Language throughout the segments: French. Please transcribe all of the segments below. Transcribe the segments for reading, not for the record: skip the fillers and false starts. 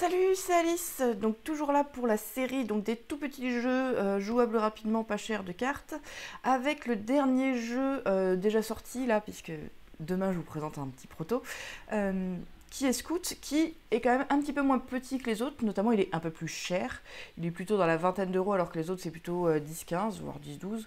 Salut, c'est Alice, donc toujours là pour la série donc des tout petits jeux jouables rapidement, pas chers de cartes, avec le dernier jeu déjà sorti là, puisque demain je vous présente un petit proto, qui est Scout, qui est quand même un petit peu moins petit que les autres, notamment il est un peu plus cher, il est plutôt dans la vingtaine d'euros alors que les autres c'est plutôt 10-15, voire 10-12.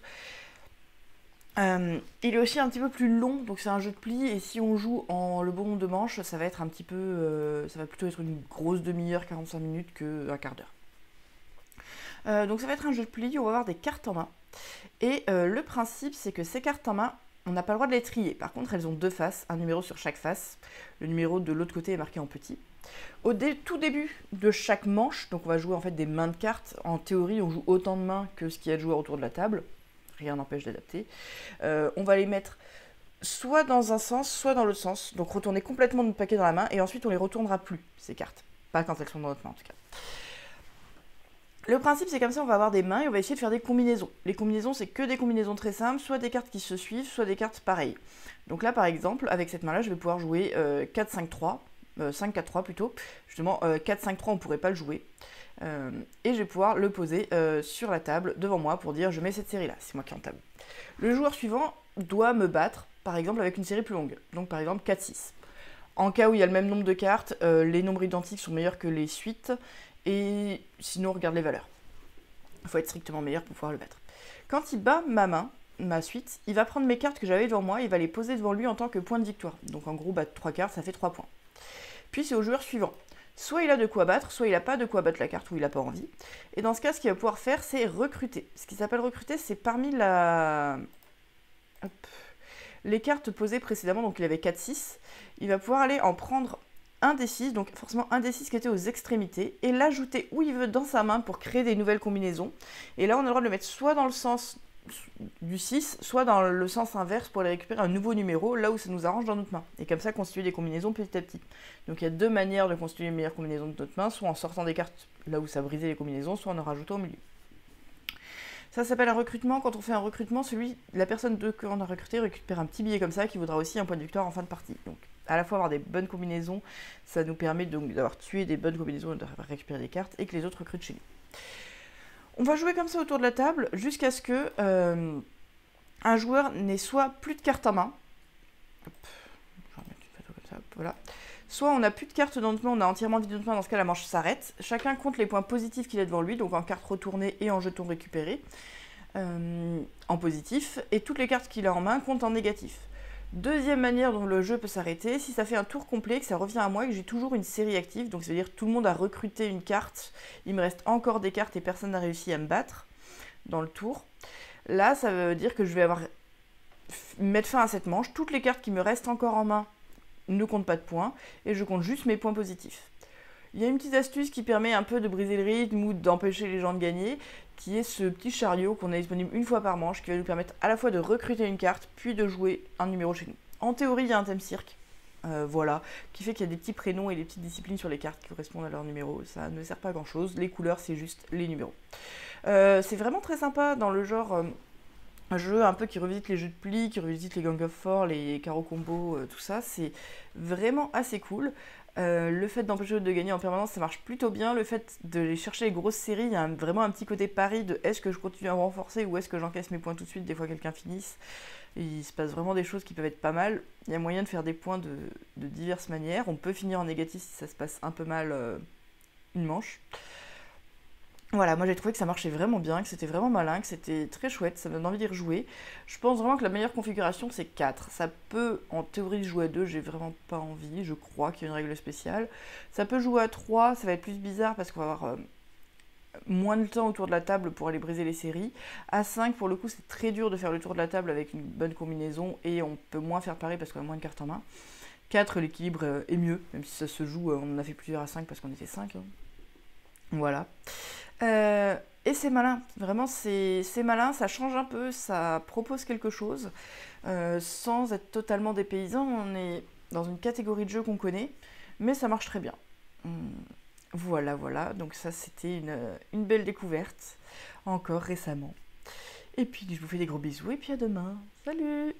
Il est aussi un petit peu plus long, donc c'est un jeu de pli, et si on joue en le bon nombre de manches, ça va être un petit peu, ça va plutôt être une grosse demi-heure, 45 minutes qu'un quart d'heure. Donc ça va être un jeu de pli, on va avoir des cartes en main, et le principe c'est que ces cartes en main, on n'a pas le droit de les trier. Par contre, elles ont deux faces, un numéro sur chaque face. Le numéro de l'autre côté est marqué en petit. Tout début de chaque manche, donc on va jouer en fait des mains de cartes. En théorie, on joue autant de mains que ce qu'il y a de joueurs autour de la table. Rien n'empêche d'adapter. On va les mettre soit dans un sens, soit dans l'autre sens. Donc retourner complètement notre paquet dans la main et ensuite on les retournera plus, ces cartes. Pas quand elles sont dans notre main en tout cas. Le principe c'est comme ça, on va avoir des mains et on va essayer de faire des combinaisons. Les combinaisons c'est que des combinaisons très simples, soit des cartes qui se suivent, soit des cartes pareilles. Donc là par exemple, avec cette main là je vais pouvoir jouer 4-5-3, 5-4-3 plutôt. Justement 4-5-3 on pourrait pas le jouer. Et je vais pouvoir le poser sur la table devant moi pour dire je mets cette série là, c'est moi qui en table. Le joueur suivant doit me battre par exemple avec une série plus longue, donc par exemple 4-6. En cas où il y a le même nombre de cartes, les nombres identiques sont meilleurs que les suites, et sinon on regarde les valeurs. Il faut être strictement meilleur pour pouvoir le battre. Quand il bat ma main, ma suite, il va prendre mes cartes que j'avais devant moi, il va les poser devant lui en tant que point de victoire. Donc en gros, battre 3 cartes, ça fait 3 points. Puis c'est au joueur suivant. Soit il a de quoi battre, soit il n'a pas de quoi battre la carte ou il n'a pas envie. Et dans ce cas, ce qu'il va pouvoir faire, c'est recruter. Ce qui s'appelle recruter, c'est parmi les cartes posées précédemment, donc il avait 4-6, il va pouvoir aller en prendre un des 6, donc forcément un des 6 qui était aux extrémités, et l'ajouter où il veut dans sa main pour créer des nouvelles combinaisons. Et là, on a le droit de le mettre soit dans le sens du 6, soit dans le sens inverse pour aller récupérer un nouveau numéro, là où ça nous arrange dans notre main. Et comme ça, constituer des combinaisons petit à petit. Donc il y a deux manières de constituer une meilleure combinaison de notre main, soit en sortant des cartes là où ça brisait les combinaisons, soit en en rajoutant au milieu. Ça s'appelle un recrutement. Quand on fait un recrutement, la personne qu'on a recrutée récupère un petit billet comme ça qui vaudra aussi un point de victoire en fin de partie. Donc à la fois avoir des bonnes combinaisons, ça nous permet donc d'avoir tué des bonnes combinaisons et de récupérer des cartes, et que les autres recrutent chez nous. On va jouer comme ça autour de la table jusqu'à ce que un joueur n'ait soit plus de cartes en main. Hop, je vais remettre une photo comme ça, voilà. Soit on n'a plus de cartes dans notre main, on a entièrement vide notre main, dans ce cas la manche s'arrête. Chacun compte les points positifs qu'il a devant lui, donc en cartes retournées et en jetons récupérés, en positif, et toutes les cartes qu'il a en main comptent en négatif. Deuxième manière dont le jeu peut s'arrêter, si ça fait un tour complet, que ça revient à moi et que j'ai toujours une série active, donc ça veut dire que tout le monde a recruté une carte, il me reste encore des cartes et personne n'a réussi à me battre dans le tour. Là, ça veut dire que je vais mettre fin à cette manche, toutes les cartes qui me restent encore en main ne comptent pas de points, et je compte juste mes points positifs. Il y a une petite astuce qui permet un peu de briser le rythme ou d'empêcher les gens de gagner, qui est ce petit chariot qu'on a disponible une fois par manche, qui va nous permettre à la fois de recruter une carte, puis de jouer un numéro chez nous. En théorie, il y a un thème cirque, voilà, qui fait qu'il y a des petits prénoms et des petites disciplines sur les cartes qui correspondent à leur numéro. Ça ne sert pas à grand chose, les couleurs c'est juste les numéros. C'est vraiment très sympa dans le genre... un jeu un peu qui revisite les jeux de pli, qui revisite les Gang of Four, les carreaux combo, tout ça, c'est vraiment assez cool. Le fait d'empêcher l'autre de gagner en permanence, ça marche plutôt bien. Le fait de les chercher les grosses séries, il y a vraiment un petit côté pari de est-ce que je continue à me renforcer ou est-ce que j'encaisse mes points tout de suite, des fois quelqu'un finisse. Il se passe vraiment des choses qui peuvent être pas mal. Il y a moyen de faire des points de diverses manières. On peut finir en négatif si ça se passe un peu mal une manche. Voilà, moi j'ai trouvé que ça marchait vraiment bien, que c'était vraiment malin, que c'était très chouette, ça me donne envie d'y rejouer. Je pense vraiment que la meilleure configuration c'est 4. Ça peut en théorie jouer à 2, j'ai vraiment pas envie, je crois qu'il y a une règle spéciale. Ça peut jouer à 3, ça va être plus bizarre parce qu'on va avoir moins de temps autour de la table pour aller briser les séries. À 5, pour le coup, c'est très dur de faire le tour de la table avec une bonne combinaison et on peut moins faire pareil parce qu'on a moins de cartes en main. 4, l'équilibre est mieux, même si ça se joue, on en a fait plusieurs à 5 parce qu'on était 5. Hein. Voilà. Et c'est malin, vraiment c'est malin, ça change un peu, ça propose quelque chose, sans être totalement dépaysant, on est dans une catégorie de jeux qu'on connaît, mais ça marche très bien. Voilà, voilà, donc ça c'était une belle découverte, encore récemment. Et puis je vous fais des gros bisous, et puis à demain, salut!